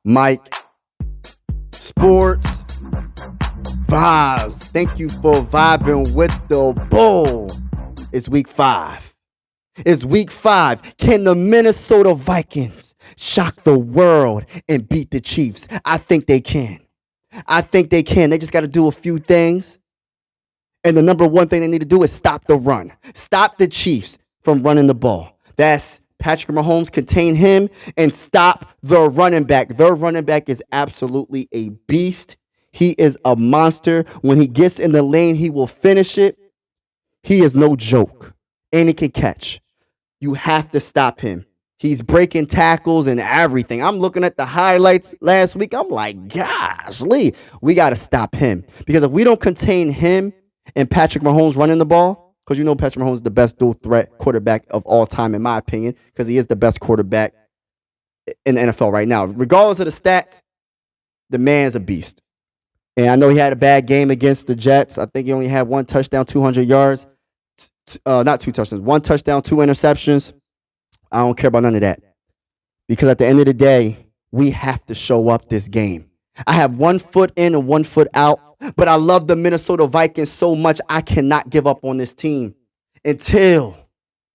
Mike, sports, vibes. Thank you for vibing with the bull. It's week 5. It's week 5. Can the Minnesota Vikings shock the world and beat the Chiefs? I think they can. They just got to do a few things. And the number one thing they need to do is stop the run. Stop the Chiefs from running the ball. That's Patrick Mahomes, contain him, and stop the running back. Their running back is absolutely a beast. He is a monster. When he gets in the lane, he will finish it. He is no joke. And he can catch. You have to stop him. He's breaking tackles and everything. I'm looking at the highlights last week. I'm like, gosh, Lee, we got to stop him. Because if we don't contain him and Patrick Mahomes running the ball, because you know Patrick Mahomes is the best dual threat quarterback of all time, in my opinion, because he is the best quarterback in the NFL right now. Regardless of the stats, the man's a beast. And I know he had a bad game against the Jets. I think he only had 1 touchdown, 200 yards. Not 2 touchdowns. 1 touchdown, 2 interceptions. I don't care about none of that. Because at the end of the day, we have to show up this game. I have 1 foot in and 1 foot out. But I love the Minnesota Vikings so much, I cannot give up on this team until,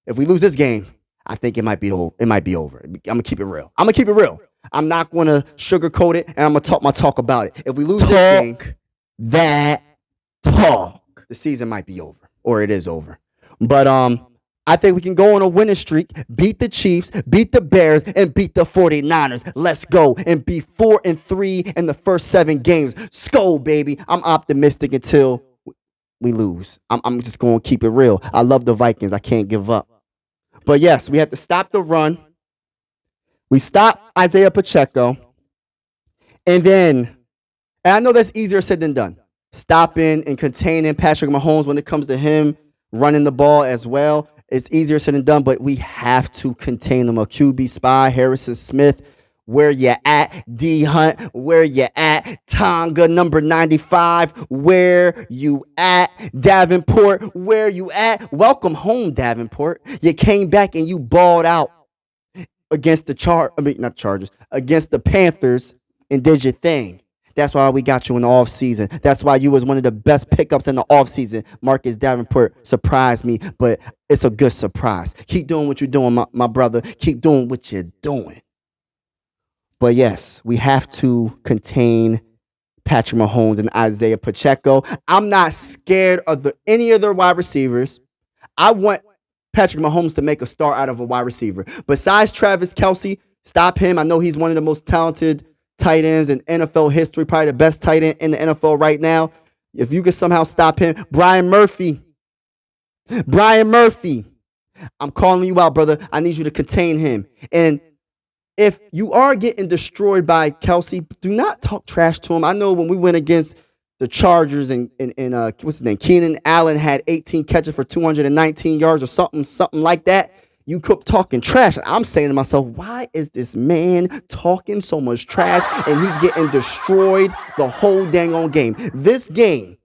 if we lose this game, I think it might be over. I'm going to keep it real. I'm not going to sugarcoat it, and I'm going to talk my talk about it. If we lose this game, the season might be over, or it is over. But I think we can go on a winning streak, beat the Chiefs, beat the Bears, and beat the 49ers. Let's go and be 4-3 in the first 7 games. Skol, baby. I'm optimistic until we lose. I'm just going to keep it real. I love the Vikings. I can't give up. But yes, we have to stop the run. We stop Isaiah Pacheco. And I know that's easier said than done, stopping and containing Patrick Mahomes when it comes to him running the ball as well. It's easier said than done, but we have to contain them. A QB spy, Harrison Smith, where you at? D Hunt, where you at? Tonga, number 95, where you at? Davenport, where you at? Welcome home, Davenport. You came back and you balled out against against the Panthers and did your thing. That's why we got you in the offseason. That's why you was one of the best pickups in the offseason. Marcus Davenport surprised me, but it's a good surprise. Keep doing what you're doing, my brother. Keep doing what you're doing. But yes, we have to contain Patrick Mahomes and Isaiah Pacheco. I'm not scared of any of their wide receivers. I want Patrick Mahomes to make a star out of a wide receiver. Besides Travis Kelce, stop him. I know he's one of the most talented tight ends in NFL history, probably the best tight end in the NFL right now. If you could somehow stop him, Brian Murphy, I'm calling you out, brother. I need you to contain him. And if you are getting destroyed by Kelce, do not talk trash to him. I know when we went against the Chargers and what's his name, Keenan Allen had 18 catches for 219 yards or something like that. You kept talking trash. I'm saying to myself, why is this man talking so much trash and he's getting destroyed the whole dang on game? This game,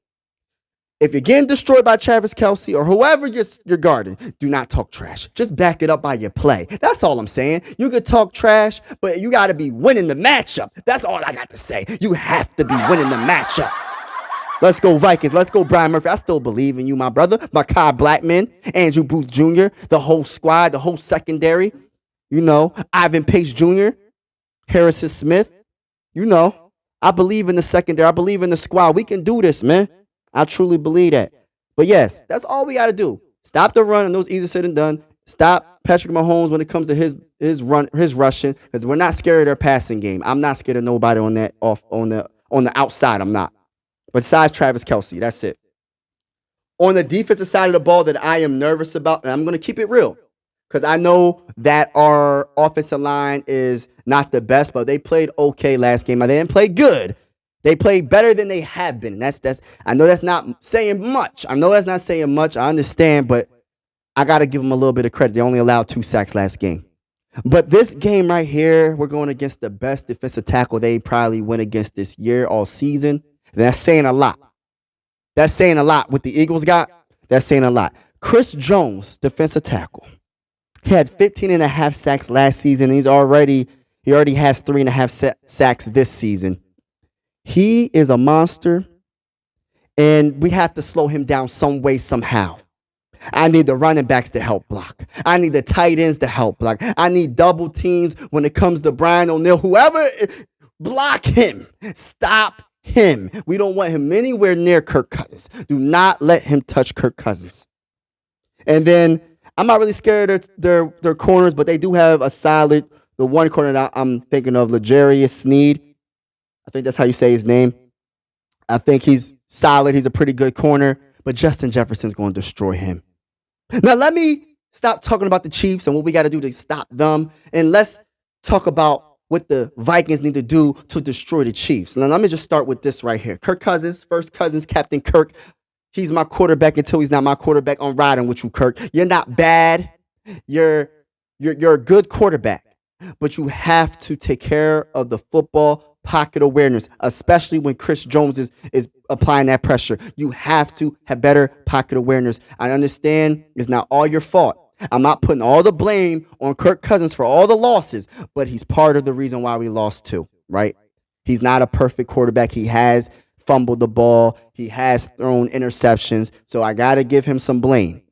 if you're getting destroyed by Travis Kelce or whoever you're guarding, do not talk trash. Just back it up by your play. That's all I'm saying. You could talk trash, but you got to be winning the matchup. That's all I got to say. You have to be winning the matchup. Let's go Vikings. Let's go Brian Murphy. I still believe in you, my brother. Mekhi Blackman, Andrew Booth Jr., the whole squad, the whole secondary. You know, Ivan Pace Jr., Harrison Smith. You know, I believe in the secondary. I believe in the squad. We can do this, man. I truly believe that. But yes, that's all we got to do. Stop the run, and those easy said and done. Stop Patrick Mahomes when it comes to his rushing, because we're not scared of their passing game. I'm not scared of nobody on the outside. I'm not. Besides Travis Kelce, that's it. On the defensive side of the ball that I am nervous about, and I'm going to keep it real, because I know that our offensive line is not the best, but they played okay last game. They didn't play good. They played better than they have been. And I know that's not saying much. I understand, but I got to give them a little bit of credit. They only allowed 2 sacks last game. But this game right here, we're going against the best defensive tackle they probably went against this year all season. And that's saying a lot. That's saying a lot. What the Eagles got, that's saying a lot. Chris Jones, defensive tackle. He had 15 and a half sacks last season. He's already He already has 3.5 sacks this season. He is a monster, and we have to slow him down some way, somehow. I need the running backs to help block. I need the tight ends to help block. I need double teams when it comes to Brian O'Neill. Whoever, block him. Stop him. We don't want him anywhere near Kirk Cousins. Do not let him touch Kirk Cousins. And then I'm not really scared of their corners, but they do have a solid. The one corner that I'm thinking of, L'Jarius Sneed. I think that's how you say his name. I think he's solid. He's a pretty good corner, but Justin Jefferson's going to destroy him. Now, let me stop talking about the Chiefs and what we got to do to stop them, and let's talk about what the Vikings need to do to destroy the Chiefs. Now, let me just start with this right here. Kirk Cousins, first Cousins, Captain Kirk. He's my quarterback until he's not my quarterback. I'm riding with you, Kirk. You're not bad. You're a good quarterback, but you have to take care of the football pocket awareness, especially when Chris Jones is applying that pressure. You have to have better pocket awareness. I understand it's not all your fault. I'm not putting all the blame on Kirk Cousins for all the losses, but he's part of the reason why we lost too, right? He's not a perfect quarterback. He has fumbled the ball. He has thrown interceptions. So I got to give him some blame.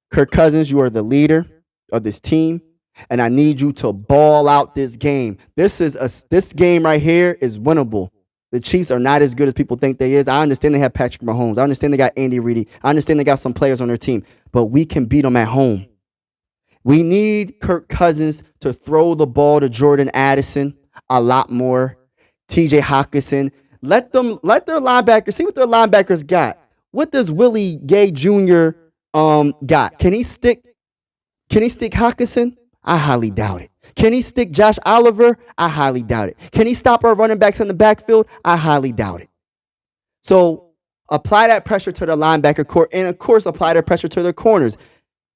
Kirk Cousins, you are the leader of this team, and I need you to ball out this game. This game right here is winnable. The Chiefs are not as good as people think they is. I understand they have Patrick Mahomes. I understand they got Andy Reid. I understand they got some players on their team, but we can beat them at home. We need Kirk Cousins to throw the ball to Jordan Addison a lot more. TJ Hawkinson. Let their linebackers see what their linebackers got. What does Willie Gay Jr. got? Can he stick Hawkinson? I highly doubt it. Can he stick Josh Oliver? I highly doubt it. Can he stop our running backs in the backfield? I highly doubt it. So apply that pressure to the linebacker court, and of course apply that pressure to their corners.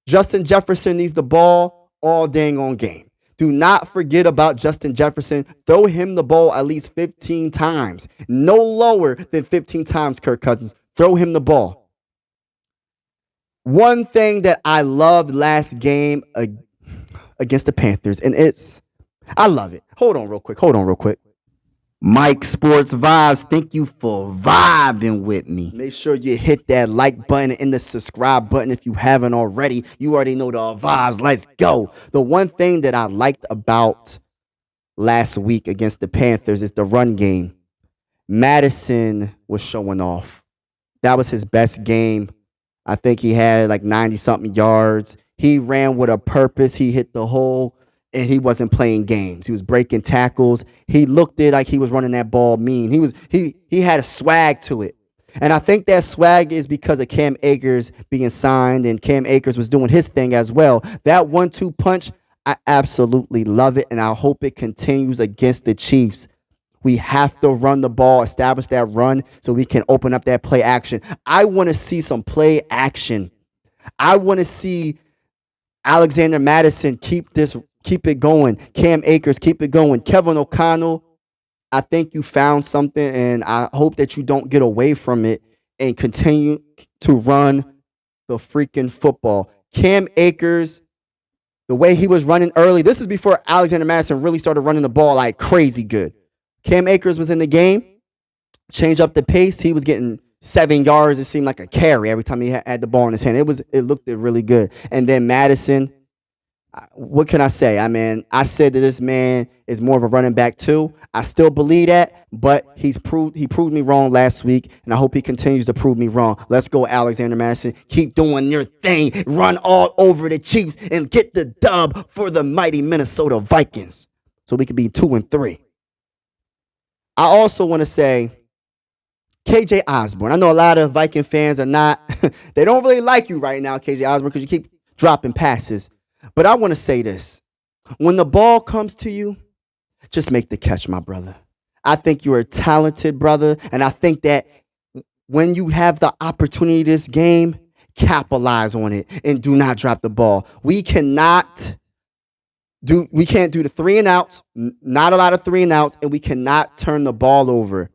Justin Jefferson needs the ball all dang on game. Do not forget about Justin Jefferson. Throw him the ball at least 15 times. No lower than 15 times, Kirk Cousins. Throw him the ball. One thing that I loved last game against the Panthers, and I love it. Hold on real quick. Mike Sports Vibes, thank you for vibing with me. Make sure you hit that like button and the subscribe button if you haven't already. You already know the vibes. Let's go. The one thing that I liked about last week against the Panthers is the run game. Madison was showing off. That was his best game. I think he had like 90-something yards. He ran with a purpose. He hit the hole. And he wasn't playing games. He was breaking tackles. He looked it like he was running that ball mean. He had a swag to it. And I think that swag is because of Cam Akers being signed, and Cam Akers was doing his thing as well. That 1-2 punch, I absolutely love it, and I hope it continues against the Chiefs. We have to run the ball, establish that run so we can open up that play action. I want to see some play action. I want to see Alexander Madison keep it going. Cam Akers, keep it going. Kevin O'Connell, I think you found something, and I hope that you don't get away from it and continue to run the freaking football. Cam Akers, the way he was running early, this is before Alexander Madison really started running the ball like crazy good. Cam Akers was in the game, change up the pace. He was getting 7 yards. It seemed like a carry every time he had the ball in his hand. It looked really good. And then Madison, what can I say? I mean, I said that this man is more of a running back too. I still believe that, but he proved me wrong last week, and I hope he continues to prove me wrong. Let's go, Alexander Madison. Keep doing your thing. Run all over the Chiefs and get the dub for the mighty Minnesota Vikings so we can be 2-3. I also want to say KJ Osborne. I know a lot of Viking fans are not, they don't really like you right now, KJ Osborne, because you keep dropping passes. But I want to say this. When the ball comes to you, just make the catch, my brother. I think you're a talented brother, and I think that when you have the opportunity this game, capitalize on it and do not drop the ball. We can't do the 3 and outs, not a lot of 3 and outs, and we cannot turn the ball over.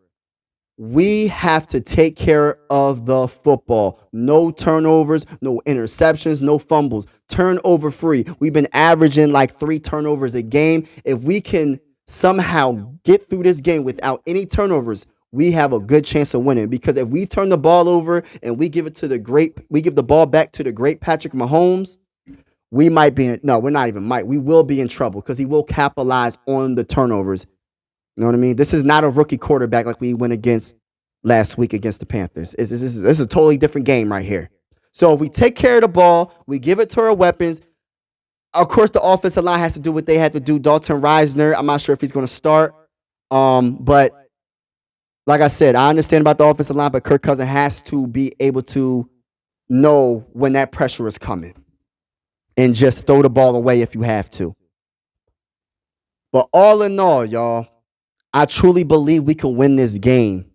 We have to take care of the football. No turnovers, no interceptions, no fumbles. Turnover free. We've been averaging like 3 turnovers a game. If we can somehow get through this game without any turnovers, we have a good chance of winning. Because if we turn the ball over and we give the ball back to the great Patrick Mahomes, we might be no, we're not even might. We will be in trouble because he will capitalize on the turnovers. You know what I mean? This is not a rookie quarterback like we went against last week against the Panthers. This is a totally different game right here. So if we take care of the ball, we give it to our weapons. Of course, the offensive line has to do what they have to do. Dalton Reisner, I'm not sure if he's going to start. But like I said, I understand about the offensive line, but Kirk Cousins has to be able to know when that pressure is coming and just throw the ball away if you have to. But all in all, y'all, I truly believe we can win this game.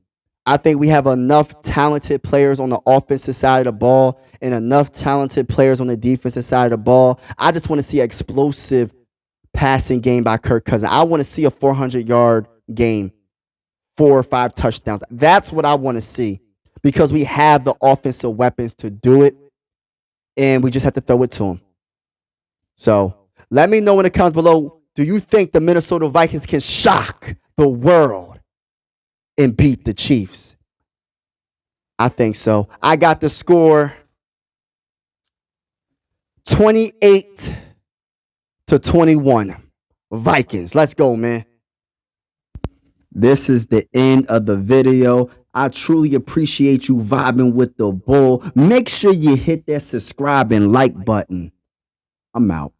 I think we have enough talented players on the offensive side of the ball and enough talented players on the defensive side of the ball. I just want to see an explosive passing game by Kirk Cousins. I want to see a 400-yard game, 4 or 5 touchdowns. That's what I want to see because we have the offensive weapons to do it, and we just have to throw it to them. So let me know in the comments below, do you think the Minnesota Vikings can shock the world and beat the Chiefs? I think so. I got the score 28-21. Vikings. Let's go, man. This is the end of the video. I truly appreciate you vibing with the bull. Make sure you hit that subscribe and like button. I'm out.